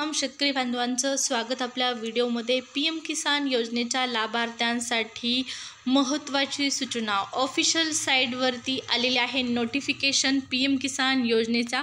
शेतकरी बांधवांचं स्वागत आपल्या व्हिडिओमध्ये। पीएम किसान योजनेच्या लाभार्थ्यांसाठी महत्त्वाची सूचना ऑफिशियल साईटवरती आलेली आहे। नोटिफिकेशन पीएम किसान योजनेचा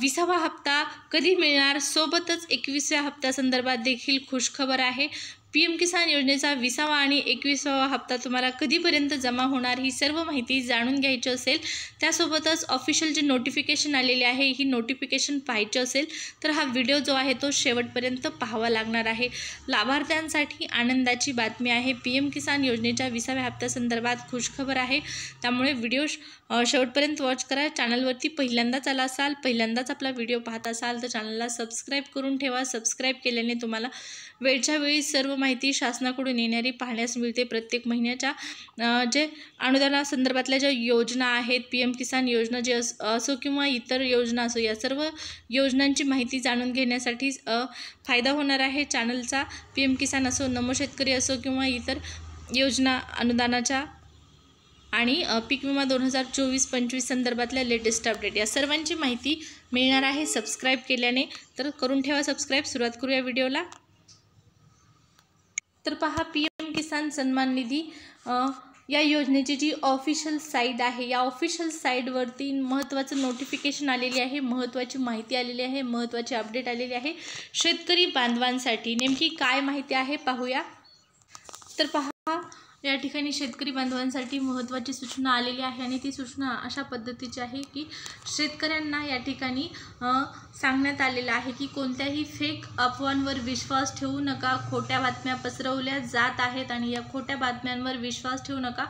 20वा हप्ता कधी मिळणार, सोबतच 21व्या हप्त्यासंदर्भात देखील खुशखबर आहे। पीएम किसान योजनेचा 20वा आणि 21वा हप्ता तुम्हाला कधीपर्यंत जमा होणार ही सर्व माहिती जाणून घ्यायची असेल, त्यासोबतच ऑफिशियल जे नोटिफिकेशन आलेले आहे ही नोटिफिकेशन पाहायची असेल तर हा व्हिडिओ जो आहे तो शेवटपर्यंत पाहावा लागणार आहे। लाभार्थ्यांसाठी आनंदाची बातमी आहे। पीएम किसान योजनेच्या 20व्या हप्त्यासंदर्भात खुशखबर आहे, त्यामुळे व्हिडिओ शेवटपर्यंत वॉच करा। चॅनलवरती पहिल्यांदाच आला असाल, पहिल्यांदाच आपला व्हिडिओ पाहत असाल तर चॅनलला सबस्क्राईब करून ठेवा। सबस्क्राईब केल्याने तुम्हाला वेळच्या वेळी सर्व माहिती शासनाकडून येणारी पाहण्यास मिळते। प्रत्येक महिन्याच्या जे अनुदानासंदर्भातल्या ज्या योजना आहेत, पीएम किसान योजना जे असो किंवा इतर योजना असो, या सर्व योजनांची माहिती जाणून घेण्यासाठी फायदा होणार आहे चॅनलचा। पीएम किसान असो, नमो शेतकरी असो किंवा इतर योजना अनुदानाच्या आणि पीक विमा 2024-25 संदर्भातल्या लेटेस्ट अपडेट या सर्वांची माहिती मिळणार आहे सबस्क्राईब केल्याने। तर करून ठेवा सबस्क्राईब। सुरुवात करूया व्हिडिओला। तर पहा, पीएम किसान सन्मान निधी या योजनेची जी ऑफिशियल साईट आहे, या ऑफिशियल साईटवरती महत्त्वाचं नोटिफिकेशन आलेली आहे, महत्त्वाची माहिती आलेली आहे, महत्त्वाची अपडेट आलेली आहे शेतकरी बांधवांसाठी। नेमकी काय माहिती आहे पाहूया। तर पहा, या ठिकाणी शेतकरी बांधवांसाठी महत्त्वाची सूचना आलेली आहे आणि ती सूचना अशा पद्धतीची आहे की शेतकऱ्यांना या ठिकाणी सांगण्यात आलेलं आहे की कोणत्याही फेक अफवांवर विश्वास ठेवू नका। खोट्या बातम्या पसरवल्या जात आहेत आणि या खोट्या बातम्यांवर विश्वास ठेवू नका।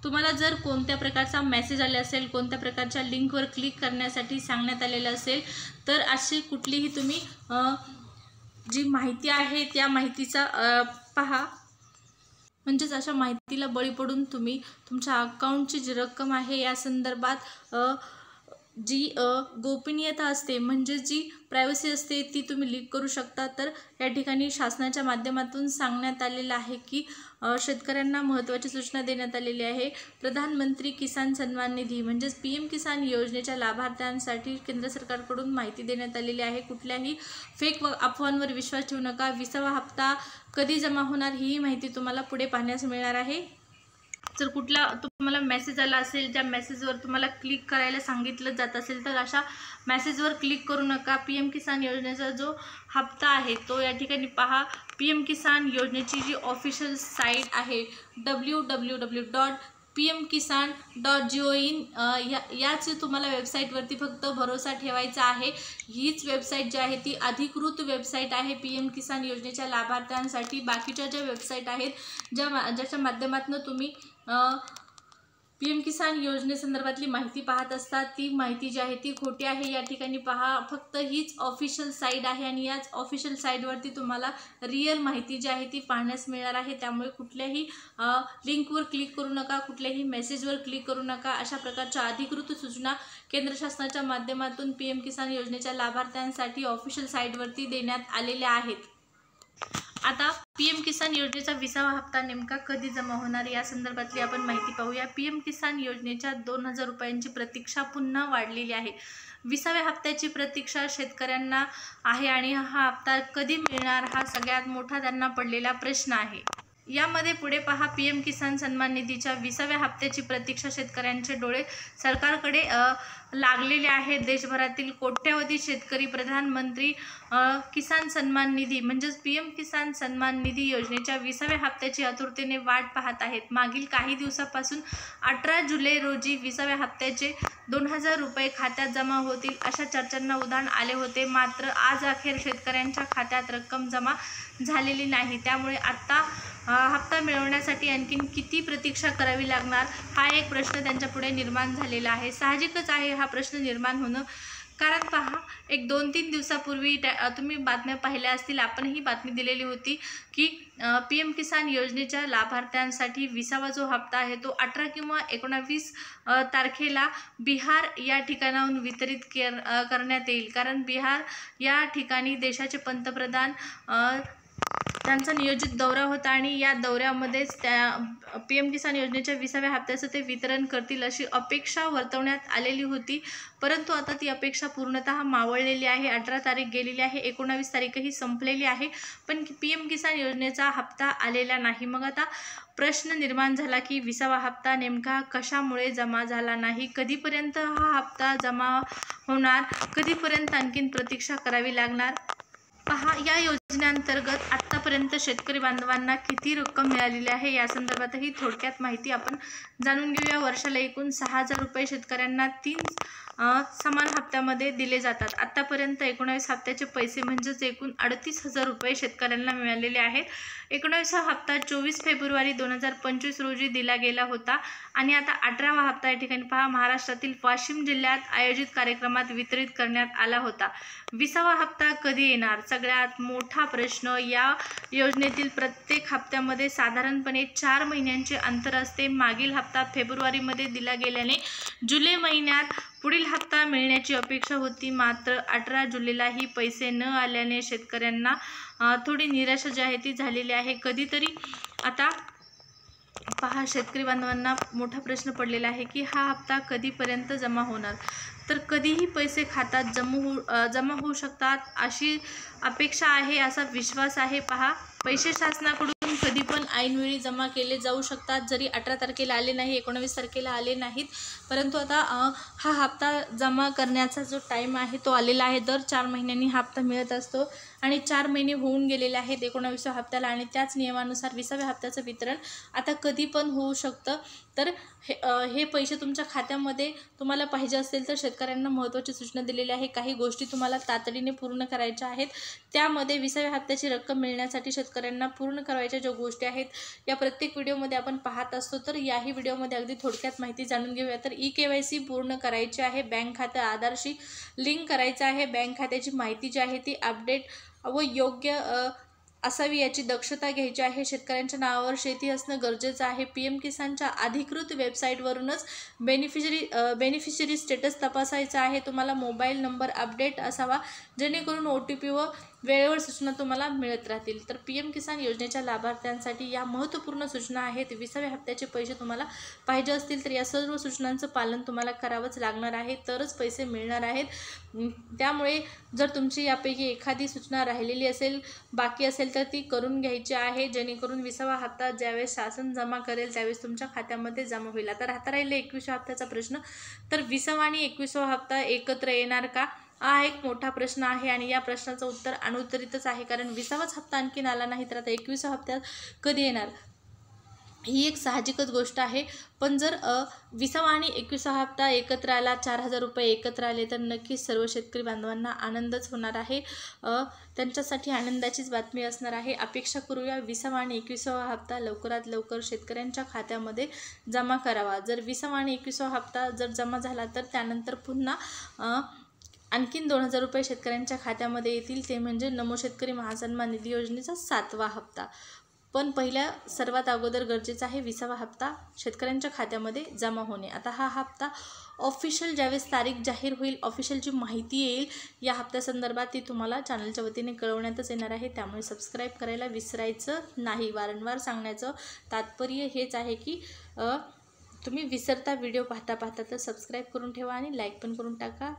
तुम्हाला जर कोणत्या प्रकारचा मेसेज आला असेल, कोणत्या प्रकारच्या लिंकवर क्लिक करण्यासाठी सांगण्यात आलेलं असेल तर अशी कुठलीही तुम्ही जी माहिती आहे त्या माहितीचा पहा, म्हणजेच अशा माहितीला बळी पडून तुम्ही तुमच्या अकाउंटची जी रक्कम आहे या संदर्भात जी गोपनीयता असते, म्हणजे जी प्रायव्हसी असते ती तुम्ही लीक करू शकता। तर या ठिकाणी शासनाच्या माध्यमातून सांगण्यात आलेलं आहे की शेतकऱ्यांना महत्त्वाची सूचना देण्यात आलेली आहे। प्रधानमंत्री किसान सन्मान निधी म्हणजेच पीएम किसान योजनेच्या लाभार्थ्यांसाठी केंद्र सरकारकडून माहिती देण्यात आलेली आहे। कुठल्याही फेक अफवांवर विश्वास ठेवू नका। 20वा हप्ता कधी जमा होणार ही माहिती तुम्हाला पुढे पाहण्यास मिळणार आहे। जर कुठला तुम्हाला मेसेज आला असेल, ज्या मेसेजवर तुम्हाला क्लिक करायला सांगितलं जात असेल तर अशा मेसेजवर क्लिक करू नका। पीएम किसान योजनेचा जो हप्ता आहे तो या ठिकाणी पहा, पीएम किसान योजनेची जी ऑफिशियल साईट आहे www.pmkisan.gov.in याच तुम्हाला वेबसाईटवरती फक्त भरोसा ठेवायचा आहे। हीच वेबसाईट जी आहे ती अधिकृत वेबसाईट आहे पीएम किसान योजनेच्या लाभार्थ्यांसाठी। बाकीच्या ज्या वेबसाईट आहेत ज्याच्या माध्यमातून तुम्ही पीएम किसान योजनेसंदर्भातली माहिती पाहत असतात, ती माहिती जी आहे ती खोटी आहे। या ठिकाणी पहा, फक्त हीच ऑफिशियल साईट आहे आणि याच ऑफिशियल साईटवरती तुम्हाला रिअल माहिती जी आहे ती पाहण्यास मिळणार आहे। त्यामुळे कुठल्याही लिंकवर क्लिक करू नका, कुठल्याही मेसेजवर क्लिक करू नका। अशा प्रकारच्या अधिकृत सूचना केंद्र शासनाच्या माध्यमातून पीएम किसान योजनेच्या लाभार्थ्यांसाठी ऑफिशियल साईटवरती देण्यात आलेल्या आहेत। आता पीएम किसान योजनेचा 20वा हप्ता नेमका कधी जमा होणार या संदर्भातली आपण माहिती पाहूया। पीएम किसान योजनेच्या 2000 रुपयांची प्रतीक्षा पुन्हा वाढलेली आहे। 20व्या हप्त्याची प्रतीक्षा शेतकऱ्यांना आहे आणि हा हप्ता कधी मिळणार हा सगळ्यात मोठा त्यांना पडलेला प्रश्न आहे। यामध्ये पुढे पहा, पीएम किसान सन्मान निधीच्या 20व्या हप्त्याची प्रतीक्षा शेतकऱ्यांचे डोळे सरकारकडे लागलेले आहेत। देशभरातील कोट्यावधी शेतकरी प्रधानमंत्री किसान सन्मान निधी म्हणजेच पीएम किसान सन्मान निधी योजनेच्या 20व्या हप्त्याची आतुरतेने वाट पाहत आहेत। मागील काही दिवसापासून 18 जुलै रोजी 20व्या हप्त्याचे 2000 रुपये खात्यात जमा होतील अशा चर्चांना उधाण आले होते, मात्र आज अखेर शेतकऱ्यांच्या खात्यात रक्कम जमा झालेली नाही। त्यामुळे आता हप्ता मिळवण्यासाठी आणखीन किती प्रतीक्षा करावी लागणार हा एक प्रश्न त्यांच्या पुढे निर्माण झालेला आहे। साहजिकच आहे हा प्रश्न निर्माण होणं, कारण पहा, एक 2-3 दिवसापूर्वी तुम्ही बातम्या पाहिल्या असतील, आपण ही बातमी दिलेली होती की पीएम किसान योजनेच्या लाभार्थ्यांसाठी 20वा जो हप्ता आहे तो 18 किंवा 19 तारखेला बिहार या ठिकाणाहून वितरित करण्यात येईल। कारण बिहार या ठिकाणी देशाचे पंतप्रधान त्यांचा नियोजित दौरा होता आणि या दौऱ्यामध्येच त्या PM किसान योजनेच्या 20व्या हप्त्याचं ते वितरण करतील अशी अपेक्षा वर्तवण्यात आलेली होती. परंतु आता ती अपेक्षा पूर्णतः मावळलेली आहे. 18 तारीख गेलेली आहे, 19 तारीखही संपलेली आहे, पण PM किसान योजनेचा हप्ता आलेला नाही. मग आता प्रश्न निर्माण झाला की 20वा हप्ता नेमका कशामुळे जमा झाला नाही, कधीपर्यंत हा हप्ता जमा होणार, कधीपर्यंत आणखीन प्रतीक्षा करावी लागणार. पहा, या योजनेअंतर्गत आत्तापर्यंत शेतकरी बांधवांना किती रक्कम मिळालेली आहे या संदर्भातही थोडक्यात माहिती आपण जाणून घेऊया. वर्षाला एकूण 6,000 रुपये शेतकऱ्यांना 3 समान हप्त्यामध्ये दिले जातात. आत्तापर्यंत 19 हप्त्याचे पैसे म्हणजेच एकूण 38,000 रुपये शेतकऱ्यांना मिळालेले आहेत. 19वा हप्ता 24 फेब्रुवारी 2025 रोजी दिला गेला होता आणि आता 18वा हप्ता या ठिकाणी पहा महाराष्ट्रातील वाशिम जिल्ह्यात आयोजित कार्यक्रमात वितरित करण्यात आला होता. 20वा हप्ता कधी येणार, सगळ्यात मोठा प्रश्न. या योजनेतील प्रत्येक हप्त्यामध्ये साधारणपणे 4 महिन्यांचे अंतर असते. मागील हप्ता फेब्रुवारीमध्ये दिला गेल्याने जुलै महिन्यात पुढील हप्ता मिळण्याची अपेक्षा होती. मात्र 18 जुलैलाही पैसे न आल्याने शेतकऱ्यांना थोडी निराशा जी आहे ती झालेली आहे. कधीतरी आता पहा, शेतकरी बांधवांना मोठा प्रश्न पडलेला आहे की हा हप्ता कधीपर्यंत जमा होणार. तर कधीही पैसे खात्यात जमा होऊ शकतात अशी अपेक्षा आहे, असा विश्वास आहे. पहा, पैसे शासनाकडून कधी पण ऐनवेळी जमा केले जाऊ शकतात. जरी 18 तारखेला आले नाही, 19 तारखेला आले नाहीत, परंतु आता हा हप्ता जमा करण्याचा जो टाईम आहे तो आलेला आहे. दर 4 महिन्यांनी हा हप्ता मिळत असतो आणि 4 महिने होऊन गेलेले आहेत 19व्या हप्त्याला आणि त्याच नियमानुसार 20व्या हप्त्याचं वितरण आता कधी पण होऊ शकतं. तर हे पैसे तुमच्या खात्यामध्ये तुम्हाला पाहिजे असेल तर शेतकऱ्यांना महत्त्वाची सूचना दिलेली आहे. काही गोष्टी तुम्हाला तातडीने पूर्ण करायच्या आहेत. त्यामध्ये 20व्या हप्त्याची रक्कम मिळण्यासाठी शेतकऱ्यांना पूर्ण करायच्या ज्या गोष्टी आहेत या प्रत्येक व्हिडिओमध्ये आपण पाहत असतो. तर याही व्हिडिओमध्ये अगदी थोडक्यात माहिती जाणून घेऊया. तर KYC पूर्ण करायची आहे, बँक खातं आधारशी लिंक करायचं आहे, बँक खात्याची माहिती जी आहे ती अपडेट व योग्य असावी याची दक्षता घ्यायची आहे. शेतकऱ्यांच्या नावावर शेती असणं गरजेचं आहे. PM किसानच्या अधिकृत वेबसाईटवरूनच बेनिफिशरी स्टेटस तपासायचा आहे. तुम्हाला मोबाईल नंबर अपडेट असावा जेणेकरून OTP व वेळेवर सूचना तुम्हाला मिळत राहतील. तर PM किसान योजनेच्या लाभार्थ्यांसाठी या महत्त्वपूर्ण सूचना आहेत. 20व्या हप्त्याचे पैसे तुम्हाला पाहिजे असतील तर या सर्व सूचनांचं पालन तुम्हाला करावंच लागणार आहे, तरच पैसे मिळणार आहेत. त्यामुळे जर तुमची यापैकी एखादी सूचना राहिलेली असेल, बाकी असेल तर ती करून घ्यायची आहे, जेणेकरून 20वा हप्ता ज्यावेळेस शासन जमा करेल त्यावेळेस तुमच्या खात्यामध्ये जमा होईल. आता राहता राहिला 21व्या हप्त्याचा प्रश्न. तर 20वा आणि 21वा हप्ता एकत्र येणार का, हा एक मोठा प्रश्न आहे आणि या प्रश्नाचं उत्तर अनुत्तरितच आहे. कारण 20वाच हप्ता आणखीन आला नाही तर आता 21व्या हप्त्यात कधी येणार, ही एक साहजिकच गोष्ट आहे. पण जर 20वा आणि 21वा हप्ता एकत्र आला, 4,000 रुपये एकत्र आले तर नक्कीच सर्व शेतकरी बांधवांना आनंदच होणार आहे. त्यांच्यासाठी आनंदाचीच बातमी असणार आहे. अपेक्षा करूया 20वा आणि 21वा हप्ता लवकरात लवकर शेतकऱ्यांच्या खात्यामध्ये जमा करावा. जर 20वा आणि 21वा हप्ता जर जमा झाला तर त्यानंतर पुन्हा आणखीन 2,000 रुपये शेतकऱ्यांच्या खात्यामध्ये येतील, ते म्हणजे नमो शेतकरी महासन्मान निधी योजनेचा 7वा हप्ता. पण पहिल्या सर्वात अगोदर गरजेचं आहे 20वा हप्ता शेतकऱ्यांच्या खात्यामध्ये जमा होणे. आता हा हप्ता ऑफिशियल ज्यावेळेस तारीख जाहीर होईल, ऑफिशियल जी माहिती येईल या हप्त्यासंदर्भात ती तुम्हाला चॅनलच्या वतीने कळवण्यातच येणार आहे. त्यामुळे सबस्क्राईब करायला विसरायचं नाही. वारंवार सांगण्याचं तात्पर्य हेच आहे की तुम्ही विसरता व्हिडिओ पाहता तर सबस्क्राईब करून ठेवा आणि लाईक पण करून टाका.